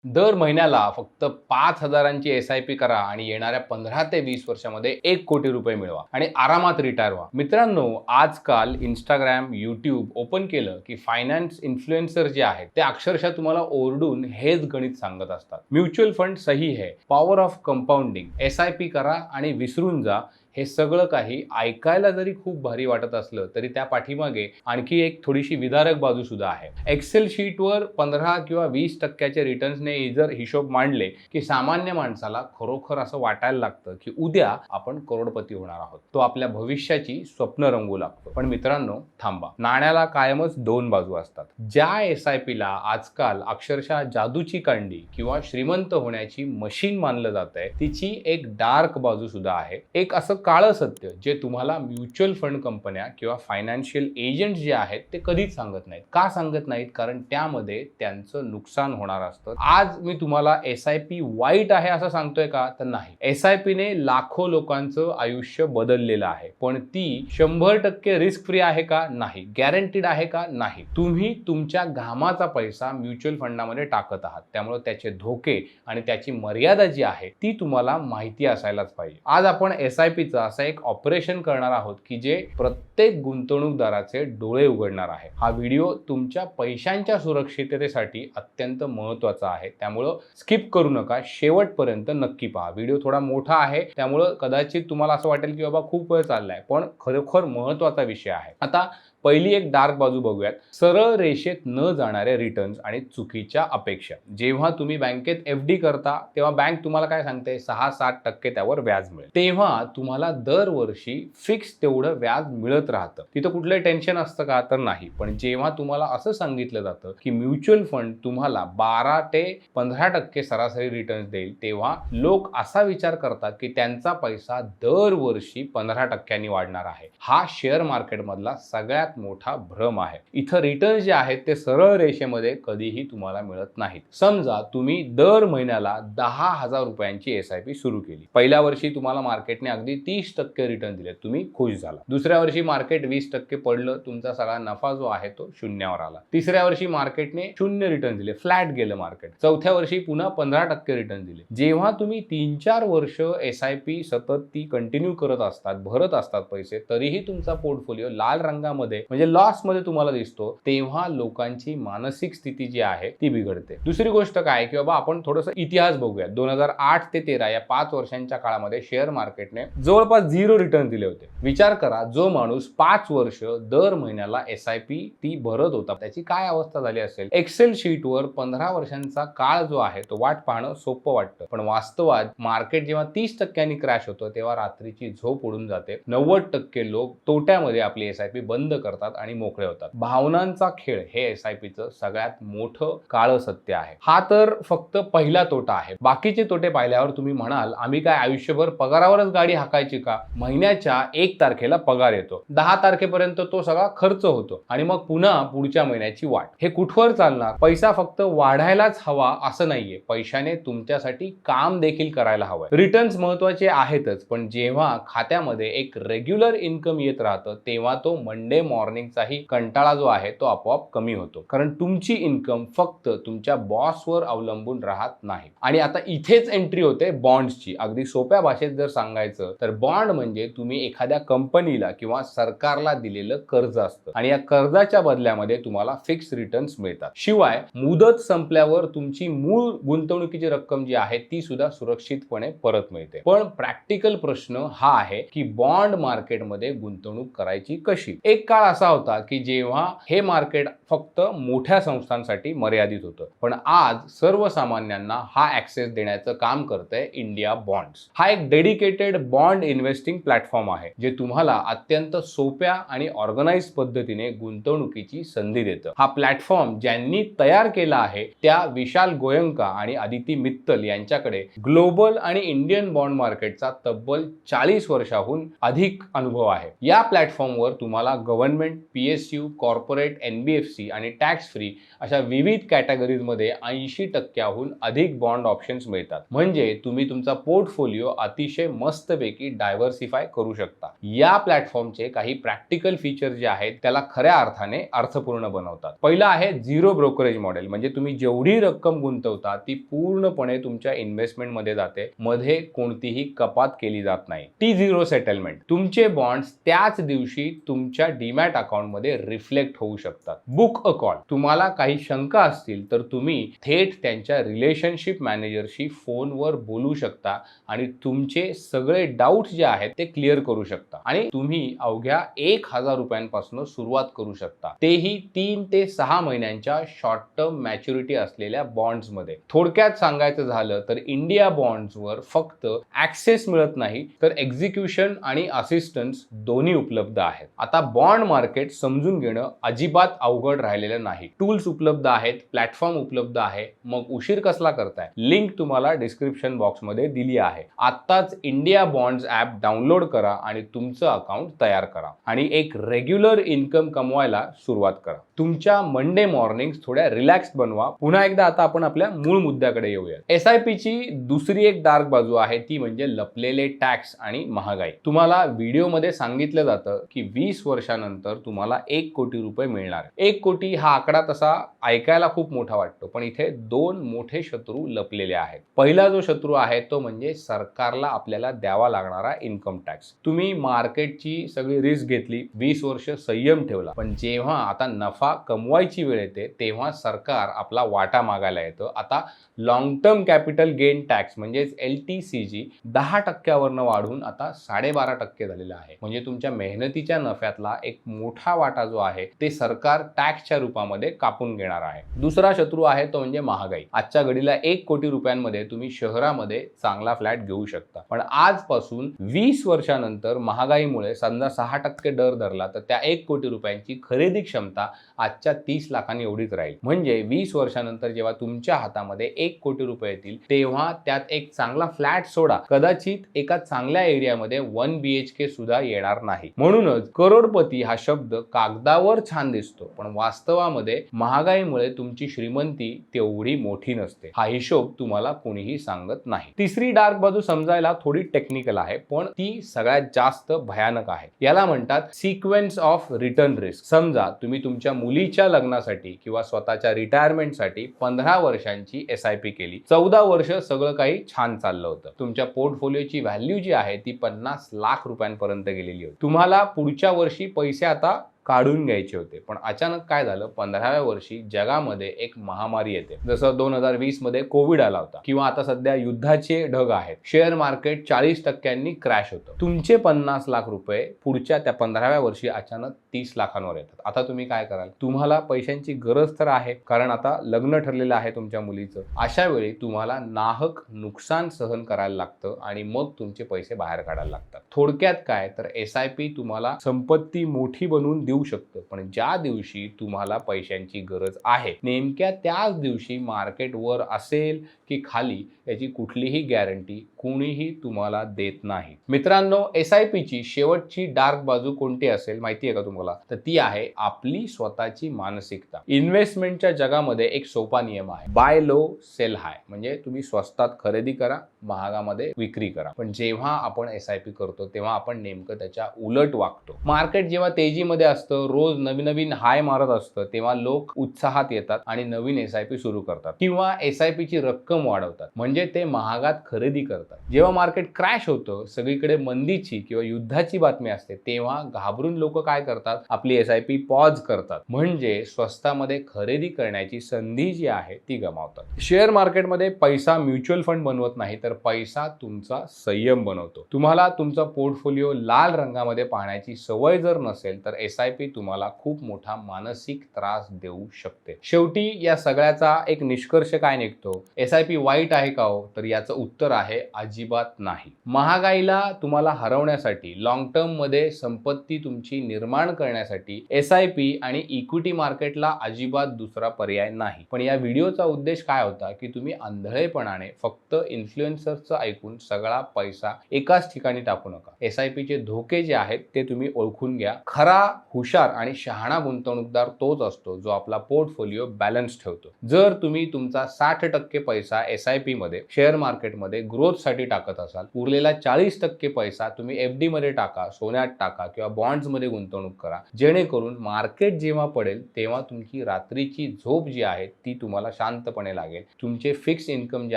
दर महिन्याला फक्त 5,000ची SIP करा आणि येणाऱ्या 15 ते 20 वर्षामध्ये 1 कोटी रुपये मिळवा आणि आरामात रिटायर व्हा. मित्रांनो, आजकाल Instagram, YouTube ओपन केलं की फायनान्स इन्फ्लुएन्सर जे आहेत ते अक्षरशः तुम्हाला ओरडून हेच गणित सांगत असतात. म्युच्युअल फंड सही है, पॉवर ऑफ कंपाऊंडिंग, SIP करा आणि विसरून जा. हे सगळं काही ऐकायला जरी खूप भारी वाटत असलं तरी त्या पाठीमागे आणखी एक थोडीशी विदारक बाजू सुद्धा आहे. एक्सेल शीटवर 15 किंवा 20% रिटर्न्सने जर हिशोब मांडले की सामान्य माणसाला खरोखर असं वाटायला लागतं की उद्या आपण करोडपती होणार आहोत. तो आपल्या भविष्याची स्वप्न रंगू लागतो. पण मित्रांनो, थांबा. नाण्याला कायमच दोन बाजू असतात. ज्या SIP ला आजकाल अक्षरशः जादूची कांडी किंवा श्रीमंत होण्याची मशीन मानलं जातंय, तिची एक डार्क बाजू सुद्धा आहे. एक असं काळं सत्य जे तुम्हाला म्युच्युअल फंड कंपन्या किंवा फायनान्शियल एजंट जे आहेत ते कधीच सांगत नाहीत. का सांगत नाहीत? कारण त्यामध्ये त्यांचं नुकसान होणार असतं. आज मी तुम्हाला SIP वाईट आहे असं सांगतोय का? तर नाही. SIP ने लाखो लोकांचं आयुष्य बदललेलं आहे, पण ती 100% रिस्क फ्री आहे का? नाही. गॅरंटीड आहे का? नाही. तुम्ही तुमच्या घामाचा पैसा म्युच्युअल फंडामध्ये टाकत आहात, त्यामुळे त्याचे धोके आणि त्याची मर्यादा जी आहे ती तुम्हाला माहिती असायलाच पाहिजे. आज आपण SIP असं एक ऑपरेशन करणार आहोत की जे प्रत्येक गुंतवणूकदाराचे डोळे उघडणार आहे. हा व्हिडिओ तुमच्या पैशांच्या सुरक्षिततेसाठी अत्यंत महत्त्वाचा आहे, त्यामुळं स्किप करू नका. शेवटपर्यंत नक्की पहा. व्हिडिओ थोडा मोठा आहे, त्यामुळं कदाचित तुम्हाला असं वाटेल की बाबा खूप वेळ चाललाय, पण खरोखर महत्त्वाचा विषय आहे. आता पहिली एक डार्क बाजू बघूयात. सरळ रेषेत न जाणारे रिटर्न्स आणि चुकीच्या अपेक्षा. जेव्हा तुम्ही बँकेत FD करता तेव्हा बँक तुम्हाला काय सांगते? 6-7% त्यावर व्याज मिळेल. तेव्हा तुम्हाला दरवर्षी फिक्स तेवढं व्याज मिळत राहतं. तिथं कुठलं टेन्शन असतं का? तर नाही. पण जेव्हा तुम्हाला असं सांगितलं जातं की म्युच्युअल फंड तुम्हाला 12 ते 15% सरासरी रिटर्न्स देईल, तेव्हा लोक असा विचार करतात की त्यांचा पैसा दरवर्षी 15% वाढणार आहे. हा शेअर मार्केटमधला सगळ्यात मोठा भ्रम आहे. इथं रिटर्न जे आहेत ते सरळ रेषेमध्ये कधीही तुम्हाला मिळत नाहीत. समजा तुम्ही दर महिन्याला 10,000 रुपयांची SIP सुरू केली. पहिल्या वर्षी तुम्हाला मार्केटने अगदी 30% रिटर्न दिले, तुम्ही खुश झाला. दुसऱ्या वर्षी मार्केट 20% पडलं, तुमचा सगळा नफा जो आहे तो शून्यावर आला. तिसऱ्या वर्षी मार्केटने 0 रिटर्न दिले, फ्लॅट गेलं मार्केट. चौथ्या वर्षी पुन्हा 15% रिटर्न दिले. जेव्हा तुम्ही 3-4 वर्ष SIP सतत ती कंटिन्यू करत असतात, भरत असतात पैसे, तरीही तुमचा पोर्टफोलिओ लाल रंगामध्ये म्हणजे लॉस मध्ये तुम्हाला दिसतो, तेव्हा लोकांची मानसिक स्थिती जी आहे ती बिघडते. दुसरी गोष्ट काय की बाबा आपण थोडंसं इतिहास बघूया. 2008 ते 13 या 5 वर्षांच्या काळामध्ये शेअर मार्केटने जवळपास 0 रिटर्न दिले होते. विचार करा, जो माणूस 5 वर्ष दर महिन्याला SIP ती भरत होता, त्याची काय अवस्था झाली असेल. एक्सेल शीटवर 15 वर्षांचा काळ जो आहे तो वाट पाहणं सोपं वाटतं, पण वास्तवात मार्केट जेव्हा 30% क्रॅश होतं तेव्हा रात्रीची झोप उडून जाते. 90% लोक तोट्यामध्ये आपली SIP बंद करतात आणि मोकळे होतात. भावनांचा खेळ हे SIPचं सगळ्यात मोठं काळं सत्य आहे. हा तर फक्त पहिला तोटा आहे. बाकीचे तोटे पाहिल्यावर तुम्ही म्हणाल, आम्ही काय आयुष्यभर पगारावरच गाडी हाकायची का? महिन्याच्या 1 तारखेला पगार येतो, 10 तारखेपर्यंत तो सगळा खर्च होतो आणि मग पुन्हा पुढच्या महिन्याची वाट. हे कुठवर चालणार? पैसा फक्त वाढायलाच हवा असं नाहीये, पैशाने तुमच्यासाठी काम देखील करायला हवंय. रिटर्न्स महत्त्वाचे आहेतच, पण जेव्हा खात्यामध्ये एक रेग्युलर इन्कम येत राहतं तेव्हा तो मंडे मॉर्निंगचाही कंटाळा जो आहे तो आपोआप कमी होतो, कारण तुमची इन्कम फक्त तुमच्या बॉसवर अवलंबून राहत नाही. आणि आता इथेच एंट्री होते बॉन्ड्सची. अगदी सोप्या भाषेत जर सांगायचं तर बॉन्ड म्हणजे तुम्ही एखाद्या कंपनीला किंवा सरकारला दिलेलं कर्ज असतं आणि या कर्जाच्या बदल्यामध्ये तुम्हाला फिक्स रिटर्न्स मिळतात. शिवाय मुदत संपल्यावर तुमची मूळ गुंतवणुकीची रक्कम जी आहे ती सुद्धा सुरक्षितपणे परत मिळते. पण प्रॅक्टिकल प्रश्न हा आहे की बॉन्ड मार्केटमध्ये गुंतवणूक करायची कशी? एक काळ असा होता की जेव्हा हे मार्केट फक्त मोठ्या संस्थांसाठी मर्यादित होतं, पण आज सर्वसामान्यांना हा ऍक्सेस देण्याचं काम करतंय इंडिया बॉन्ड्स. हा एक डेडिकेटेड बॉन्ड इन्व्हेस्टिंग प्लॅटफॉर्म आहे जे तुम्हाला अत्यंत सोप्या आणि ऑर्गनाइज पद्धतीने गुंतवणुकीची संधी देतं. हा प्लॅटफॉर्म ज्यांनी तयार केला आहे त्या विशाल गोयंका आणि अदिती मित्तल यांच्याकडे ग्लोबल आणि इंडियन बॉन्ड मार्केटचा तब्बल 40 वर्षाहून अधिक अनुभव आहे. या प्लॅटफॉर्मवर तुम्हाला गव्हर्नमेंट, PSU, कॉर्पोरेट, NBFC आणि टॅक्स फ्री अशा विविध कॅटेगरीजमध्ये 80% अधिक बॉन्ड ऑप्शन्स मिळतात. म्हणजे तुम्ही तुमचा पोर्टफोलिओ अतिशय मस्तपैकी डायव्हर्सिफाय करू शकता. या प्लॅटफॉर्मचे काही प्रॅक्टिकल फीचर जे आहेत त्याला खऱ्या अर्थाने अर्थपूर्ण बनवतात. पहिला आहे झिरो ब्रोकरेज मॉडेल. म्हणजे तुम्ही जेवढी रक्कम गुंतवता ती पूर्णपणे तुमच्या इन्व्हेस्टमेंटमध्ये जाते, मध्ये कोणतीही कपात केली जात नाही. T0 settlement. तुमचे बॉन्ड्स त्याच दिवशी तुमच्या डीमॅट अकाउंटमध्ये रिफ्लेक्ट होऊ शकतात. Book a call. तुम्हाला काही शंका असतील तर तुम्ही थेट त्यांच्या रिलेशनशिप मॅनेजरशी फोनवर बोलू शकता आणि तुमचे सगळे डाऊट जे आहेत ते क्लिअर करू शकता. आणि तुम्ही अवघ्या 1000 रुपयांपासून सुरुवात करू शकता, तेही 3 ते 6 महिन्यांच्या शॉर्ट टर्म मॅच्युरिटी असलेल्या बॉन्ड्स मध्ये. थोडक्यात सांगायचं झालं तर इंडिया बॉन्ड्सवर फक्त ऍक्सेस मिळत नाही तर एक्झिक्युशन आणि असिस्टन्स दोन्ही उपलब्ध आहेत. आता बॉन्ड मार्केट समजून घेणं अजिबात अवघड राहिलेलं नाही. टूल्स उपलब्ध आहेत, प्लॅटफॉर्म उपलब्ध आहे. मग उशीर कसला करताय? लिंक तुम्हाला डिस्क्रिप्शन बॉक्स मध्ये दिली आहे. आत्ताच इंडिया बॉन्ड्स ऍप डाउनलोड करा आणि तुमचं अकाउंट तयार करा आणि एक रेग्युलर इन्कम कमवायला सुरुवात करा. तुमच्या मंडे मॉर्निंग्स थोड्या रिलॅक्स बनवा. पुन्हा एकदा आता आपण आपल्या मूळ मुद्द्याकडे येऊया. SIP ची दुसरी एक डार्क बाजू आहे ती म्हणजे लपलेले टॅक्स आणि महागाई. तुम्हाला व्हिडिओमध्ये सांगितलं जातं की 20 वर्षानंतर तुम्हाला 1 कोटी रुपये मिळणार. 1 कोटी हा आकडा तसा ऐकायला खूप मोठा वाटतो, पण इथे 2 मोठे शत्रू लपलेले आहेत. पहिला जो शत्रू आहे तो म्हणजे सरकारला आपल्याला द्यावा लागणारा इन्कम टॅक्स. तुम्ही मार्केटची सगळी रिस्क घेतली, 20 वर्ष संयम ठेवला, पण जेव्हा आता नफा कमवायची वेळ येते तेव्हा सरकार आपला वाटा मागायला येतं. आता long term capital gain tax म्हणजेच LTCG 10% वाढून आता 12.5% झालेला आहे. म्हणजे तुमच्या मेहनतीच्या नफ्यातला एक मोठा वाटा जो आहे ते सरकार टॅक्सच्या रूपामध्ये कापून घेणार आहे. दुसरा शत्रू आहे तो म्हणजे महागाई. आजच्या घडीला 1 कोटी रुपयांमध्ये तुम्ही शहरामध्ये चांगला फ्लॅट घेऊ शकता, पण आजपासून 20 वर्षानंतर महागाईमुळे समजा 6% दर धरला तर त्या 1 कोटी रुपयांची खरेदी क्षमता आजच्या 30 लाखांनी एवढीच राहील. म्हणजे 20 वर्षानंतर जेव्हा तुमच्या हातामध्ये 1 कोटी रुपये येतील तेव्हा त्यात एक चांगला फ्लॅट सोडा, कदाचित एका चांगल्या एरियामध्ये 1 BHK सुद्धा येणार नाही. म्हणूनच करोडपती हा शब्द कागदावर छान दिसतो, पण वास्तवामध्ये महागाईमुळे तुमची श्रीमंती तेवढी मोठी नसते. हा हिशोब तुम्हाला कोणीही सांगत नाही. तिसरी डार्क बाजू समजायला थोडी टेक्निकल आहे, पण ती सगळ्यात जास्त भयानक आहे. याला म्हणतात सिक्वेन्स ऑफ रिटर्न रिस्क. समजा तुम्ही तुमच्या मुलीच्या लग्नासाठी किंवा स्वतःच्या रिटायरमेंटसाठी 15 वर्षांची SIP केली. 14 वर्ष सगळं काही छान चाललं होतं. तुमच्या पोर्टफोलिओची व्हॅल्यू जी आहे ती 50 लाख रुपयांपर्यंत गेलेली होती. तुम्हाला पुढच्या वर्षी पैसे आता काढून घ्यायचे होते, पण अचानक काय झालं, 15व्या वर्षी जगामध्ये एक महामारी येते. जसं 2020 मध्ये कोविड आला होता किंवा आता सध्या युद्धाचे ढग आहेत. शेअर मार्केट 40% क्रॅश होतं. तुमचे 50 लाख रुपये पुढच्या त्या 15व्या वर्षी अचानक 30 लाखांवर येतात. आता तुम्ही काय कराल? तुम्हाला पैशांची गरज तर आहे, कारण आता लग्न ठरलेलं आहे तुमच्या मुलीचं. अशा वेळी तुम्हाला नाहक नुकसान सहन करायला लागतं आणि मग तुमचे पैसे बाहेर काढायला लागतात. थोडक्यात काय तर SIP तुम्हाला संपत्ती मोठी बनवून देऊ शकतं, पण ज्या दिवशी तुम्हाला पैशांची गरज आहे नेमक्या त्याच दिवशी मार्केट वर असेल की खाली याची कुठलीही गॅरंटी कोणीही तुम्हाला देत नाही. मित्रांनो, SIP ची शेवटची डार्क बाजू कोणती असेल माहिती आहे का तुम्हाला? तर ती आहे आपली स्वतःची मानसिकता. इन्व्हेस्टमेंटच्या जगामध्ये एक सोपा नियम आहे, बाय लो सेल हाय. म्हणजे तुम्ही स्वस्तात खरेदी करा, महागामध्ये विक्री करा. पण जेव्हा आपण SIP करतो तेव्हा आपण नेमकं त्याच्या उलट वागतो. मार्केट जेव्हा तेजीमध्ये असतं, रोज नवीन नवीन हाय मारत असतं, तेव्हा लोक उत्साहात येतात आणि नवीन SIP सुरू करतात किंवा SIP ची रक्कम वाढवतात, म्हणजे ते महागात खरेदी करतात. जेव्हा मार्केट क्रॅश होतं, सगळीकडे मंदीची किंवा युद्धाची बातमी असते, तेव्हा घाबरून लोक काय करतात, आपली SIP पॉज करतात, म्हणजे स्वस्तामध्ये खरेदी करण्याची संधी जी आहे ती गमावतात. शेअर मार्केटमध्ये पैसा म्युच्युअल फंड बनवत नाही, तर पैसा तुमचा संयम बनवतो. तुम्हाला तुमचा पोर्टफोलिओ लाल रंगामध्ये पाहण्याची सवय जर नसेल तर SIP तुम्हाला खूप मोठा मानसिक त्रास देऊ शकते. शेवटी या सगळ्याचा एक निष्कर्ष काय निघतो? SIP वाईट आहे का हो? तर याचं उत्तर आहे अजिबात नाही. महागाईला तुम्हाला हरवण्यासाठी, लॉंग टर्म मध्ये संपत्ती तुमची निर्माण करण्यासाठी SIP आणि इक्विटी मार्केटला अजिबात दुसरा पर्याय नाही. पण या व्हिडिओचा उद्देश काय होता की तुम्ही आंधळेपणाने फक्त इन्फ्लुएन्सरचं ऐकून सगळा पैसा एकाच ठिकाणी टाकू नका. SIP चे धोके जे आहेत ते तुम्ही ओळखून घ्या. खरा हुशार आणि शहाणा गुंतवणूकदार तोच असतो जो आपला पोर्टफोलिओ बॅलन्स ठेवतो. जर तुम्ही तुमचा 60% पैसा SIP मध्ये, शेअर मार्केटमध्ये ग्रोथसाठी टाकत असाल, उरलेला 40% पैसा तुम्ही FD मध्ये टाका, सोन्यात टाका किंवा बॉन्ड्समध्ये गुंतवणूक करा, जेणेकरून मार्केट जेव्हा पडेल तेव्हा तुमची रात्रीची झोप जी आहे ती तुम्हाला शांतपणे लागेल. तुमचे फिक्स इन्कम जे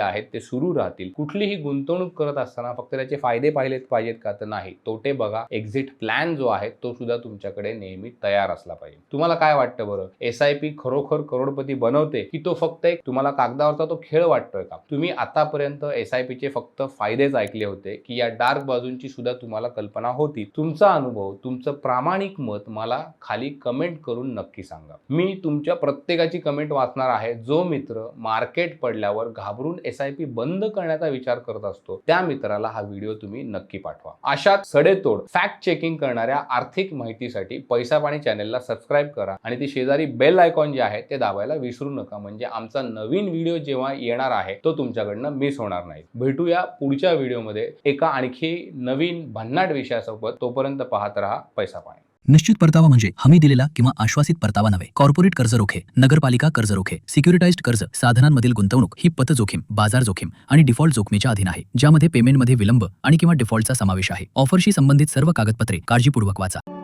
आहेत ते सुरू राहतील. कुठलीही गुंतवणूक करत असताना फक्त त्याचे फायदे पाहिलेत पाहिजेत का? तर नाही. तोटे बघा. एक्झिट प्लॅन जो आहे तो सुद्धा तुमच्याकडे नेहमी तयार असला पाहिजे. तुम्हाला काय वाटतं बरं? SIP खरोखर करोडपती बनवते की तो फक्त एक तुम्हाला कागदावरचा तो खेळ वाटतोय का? तुम्ही आतापर्यंत SIPचे फक्त फायदेच ऐकले होते की या डार्क बाजूंची सुद्धा तुम्हाला कल्पना होती? तुमचा अनुभव, तुमचं प्रामाणिक मत मला खाली कमेंट करून नक्की सांगा. मी तुमच्या प्रत्येकाची कमेंट वाचणार आहे. जो मित्र मार्केट पडल्यावर घाबरून SIP बंद करण्याचा विचार करत असतो त्या मित्राला हा व्हिडिओ तुम्ही नक्की पाठवा. अशाच सडेतोड फॅक्ट चेकिंग करणाऱ्या आर्थिक माहितीसाठी पैसा पाणी चॅनलला सबस्क्राईब करा आणि ती शेजारी बेल आयकॉन जे आहे ते दाबायला विसरू नका, म्हणजे आमचा नवीन व्हिडिओ जेव्हा येणार आहे तो तुमच्याकडनं मिस होणार नाही. भेटूया पुढच्या व्हिडिओमध्ये एका आणखी नवीन भन्नाट विषयासोबत. तोपर्यंत पाहत रहा पैसा पाणी. निश्चित परतावा म्हणजे हमी दिलेला किंवा आश्वासित परतावा नव्हे. कॉर्पोरेट कर्ज रोखे, नगरपालिका कर्ज रोखे, सिक्युरिटाइज्ड कर्ज साधनांमधील गुंतवणूक ही पत जोखीम, बाजार जोखीम आणि डिफॉल्ट जोखमीच्या अधीन आहे, ज्यामध्ये पेमेंटमध्ये विलंब आणि किंवा डिफॉल्टचा समावेश आहे. ऑफरशी संबंधित सर्व कागदपत्रे काळजीपूर्वक वाचा.